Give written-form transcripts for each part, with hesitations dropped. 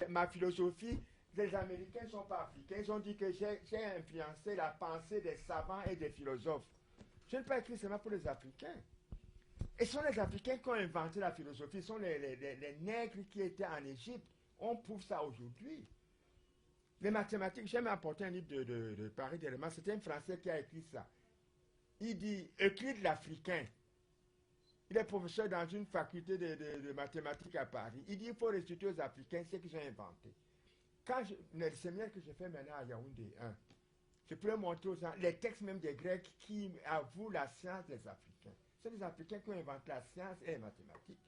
ma philosophie, les Américains ne sont pas africains. Ils ont dit que j'ai influencé la pensée des savants et des philosophes. Je n'ai pas écrit seulement pour les Africains. Et ce sont les Africains qui ont inventé la philosophie. Ce sont les nègres qui étaient en Égypte. On prouve ça aujourd'hui. Les mathématiques, j'ai même apporté un livre de Paris d'éléments. C'était un Français qui a écrit ça. Il dit Euclide l'Africain. Il est professeur dans une faculté de mathématiques à Paris. Il dit il faut restituer aux Africains ce qu'ils ont inventé. Le séminaire que je fais maintenant à Yaoundé 1, je peux montrer aux gens les textes même des Grecs qui avouent la science des Africains. C'est les Africains qui ont inventé la science et les mathématiques.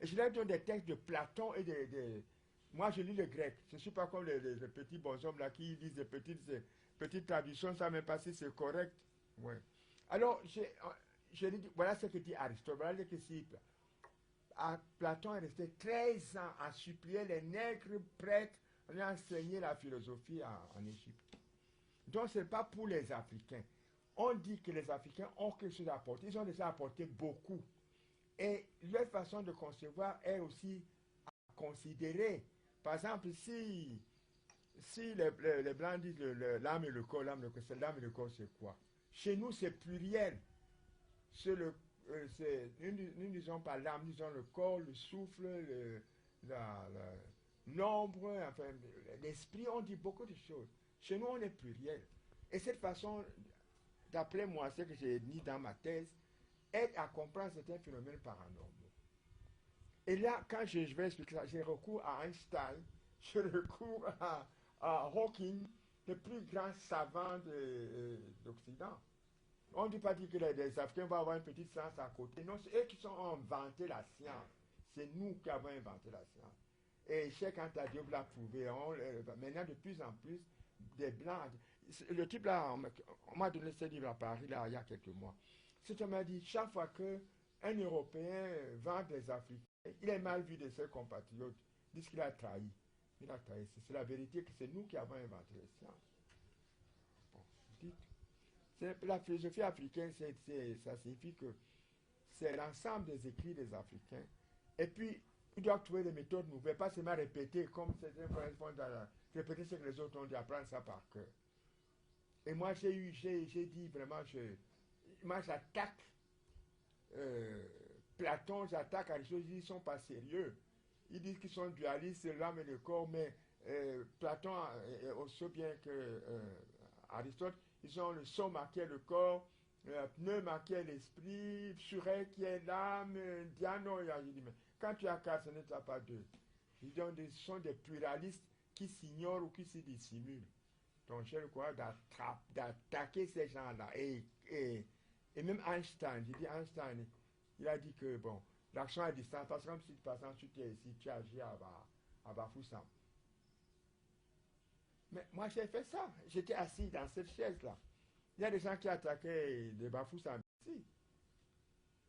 Et je leur donne des textes de Platon et moi, je lis le grec. Je ne suis pas comme les petits bonshommes là qui lisent des petites traductions, ça ne savent même pas si c'est correct. Ouais. Alors, je lui dis, voilà ce que dit Aristote, voilà ce que dit Platon est resté 13 ans à supplier les nègres prêtres à enseigner la philosophie en Égypte. Donc, ce n'est pas pour les Africains. On dit que les Africains ont quelque chose à apporter. Ils ont déjà apporté beaucoup. Et leur façon de concevoir est aussi à considérer. Par exemple, si les Blancs disent l'âme et le corps, c'est l'âme et le corps, c'est quoi? Chez nous, c'est pluriel. Nous ne disons pas l'âme, nous disons le corps, le souffle, l'ombre, enfin, l'esprit, on dit beaucoup de choses. Chez nous, on est pluriel. Et cette façon d'appeler moi ce que j'ai dit dans ma thèse aide à comprendre certains phénomènes paranormaux. Et là, quand je vais expliquer ça, j'ai recours à Einstein, je recours à Hawking, le plus grand savant d'Occident. On ne dit pas dire que les Africains vont avoir une petite science à côté. Non, c'est eux qui ont inventé la science. C'est nous qui avons inventé la science. Et Cheikh Anta Diop l'a prouvé. Maintenant, de plus en plus, des Blancs. Le type là, on m'a donné ce livre à Paris là, il y a quelques mois. C'est on m'a dit, chaque fois qu'un Européen vend des Africains, il est mal vu de ses compatriotes. Il dit qu'il a trahi. Il a trahi. C'est la vérité que c'est nous qui avons inventé la science. Bon, dites. La philosophie africaine, ça signifie que c'est l'ensemble des écrits des Africains. Et puis, ils doivent trouver des méthodes nouvelles, pas seulement répéter comme certains font répéter ce que les autres ont dit, apprendre ça par cœur. Et moi, j'ai dit vraiment, moi j'attaque Platon, j'attaque Aristote, ils ne sont pas sérieux. Ils disent qu'ils sont dualistes, l'âme et le corps, mais Platon, aussi bien que Aristote, ils ont le soma qui est le corps, pneuma qui est l'esprit, suré qui est l'âme, diano, il dit, mais quand tu as quatre, ce n'est pas deux. Ils sont des pluralistes qui s'ignorent ou qui se dissimulent. Donc j'ai le courage d'attaquer ces gens-là. Et même Einstein, j'ai dit Einstein, il a dit que bon, l'action à distance, parce que comme si par exemple tu agis à Bafoussam. Mais moi j'ai fait ça. J'étais assis dans cette chaise-là. Il y a des gens qui attaquaient des Bafoussam ici.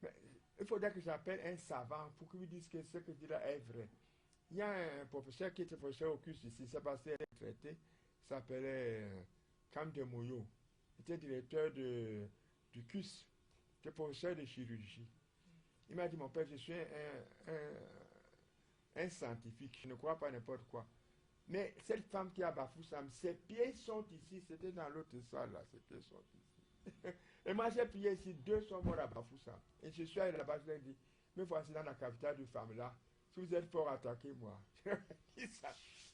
Mais il faudrait que j'appelle un savant pour qu'il me dise que ce que dit là est vrai. Il y a un professeur qui était professeur au CUS ici, c'est passé à retraité, il s'appelait Cam de Moyo. Il était directeur du CUS, il était professeur de chirurgie. Il m'a dit, mon père, je suis un scientifique, je ne crois pas n'importe quoi. Mais cette femme qui a Bafoussam, ses pieds sont ici, c'était dans l'autre salle là, ses pieds sont ici. Et moi j'ai prié ici, deux sont morts à Bafoussam. Et je suis allé là-bas, je leur ai dit, me voici dans la capitale du femme là. Si vous êtes fort, attaquez-moi.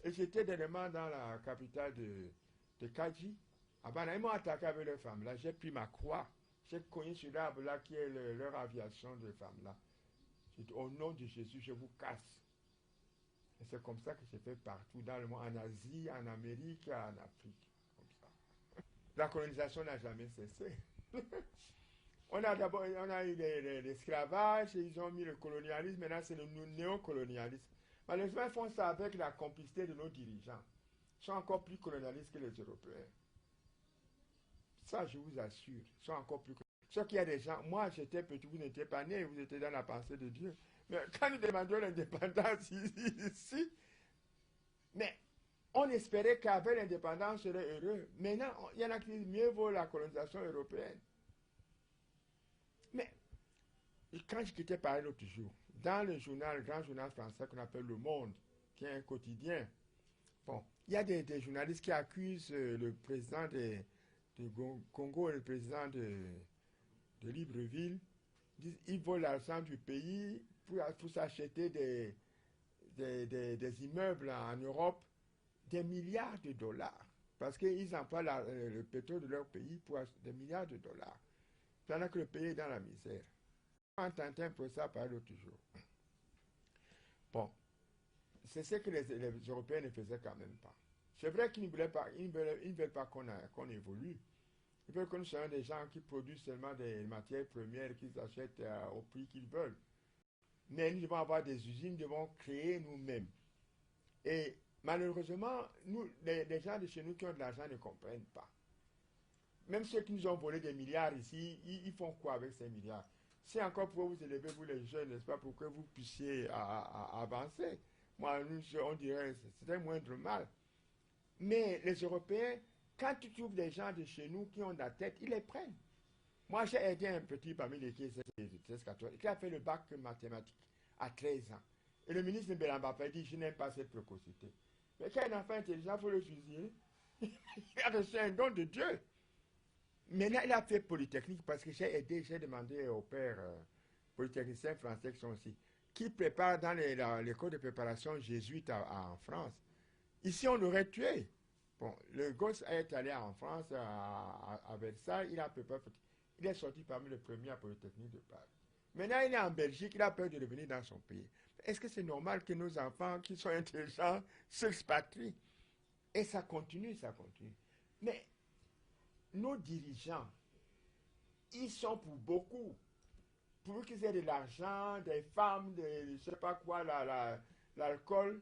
Et j'étais dernièrement dans la capitale de Kaji. Ils m'ont attaqué avec leur femme là. J'ai pris ma croix. J'ai cogné sur l'arbre là qui est leur aviation de femmes là. J'ai dit, au nom de Jésus, je vous casse. Et c'est comme ça que j'ai fait partout dans le monde, en Asie, en Amérique, en Afrique. Comme ça. La colonisation n'a jamais cessé. On a eu l'esclavage, ils ont mis le colonialisme, maintenant c'est le néocolonialisme. Malheureusement, ils font ça avec la complicité de nos dirigeants. Ils sont encore plus colonialistes que les Européens. Ça, je vous assure, ils sont encore plus colonialistes. Sauf qu'il y a des gens, moi j'étais petit, vous n'étiez pas né, vous étiez dans la pensée de Dieu. Mais quand nous demandions l'indépendance ici, mais on espérait qu'avec l'indépendance, on serait heureux. Maintenant, il y en a qui disent mieux vaut la colonisation européenne. Mais quand je quittais Paris l'autre jour, dans le grand journal français qu'on appelle Le Monde, qui est un quotidien, Bon, il y a des journalistes qui accusent le président de Congo et le président de Libreville. Ils volent l'argent du pays pour s'acheter des immeubles en Europe, des milliards de dollars. Parce qu'ils emploient le pétrole de leur pays pour acheter des milliards de dollars. Pendant que le pays est dans la misère. On entendait un peu ça par l'autre jour. Bon, c'est ce que les Européens ne faisaient quand même pas. C'est vrai qu'ils ne veulent pas, ils ne veulent pas qu'on évolue. Ils veulent que nous soyons des gens qui produisent seulement des matières premières qu'ils achètent au prix qu'ils veulent. Mais nous devons avoir des usines, nous devons créer nous-mêmes. Et malheureusement, nous, les gens de chez nous qui ont de l'argent ne comprennent pas. Même ceux qui nous ont volé des milliards ici, ils font quoi avec ces milliards? C'est encore pour vous élever, vous les jeunes, n'est-ce pas, pour que vous puissiez avancer. Moi, on dirait que c'est un moindre mal. Mais les Européens, quand tu trouves des gens de chez nous qui ont de la tête, ils les prennent. Moi, j'ai aidé un petit parmi les qui a fait le bac mathématique à 13 ans. Et le ministre de Belambapa dit, je n'aime pas cette précocité. Mais quand un enfant intelligent, il faut le fusiller. Il a reçu un don de Dieu. Maintenant, il a fait Polytechnique parce que j'ai demandé au père polytechniciens français qui sont ici, qui prépare dans l'école de préparation jésuite en France. Ici, on l'aurait tué. Bon, le gosse est allé en France, à Versailles, il est sorti parmi les premiers à Polytechnique de Paris. Maintenant, il est en Belgique, il a peur de revenir dans son pays. Est-ce que c'est normal que nos enfants qui sont intelligents s'expatrient? Et ça continue, ça continue. Mais nos dirigeants, ils sont pour beaucoup. Pour qu'ils aient de l'argent, des femmes, je ne sais pas quoi, l'alcool.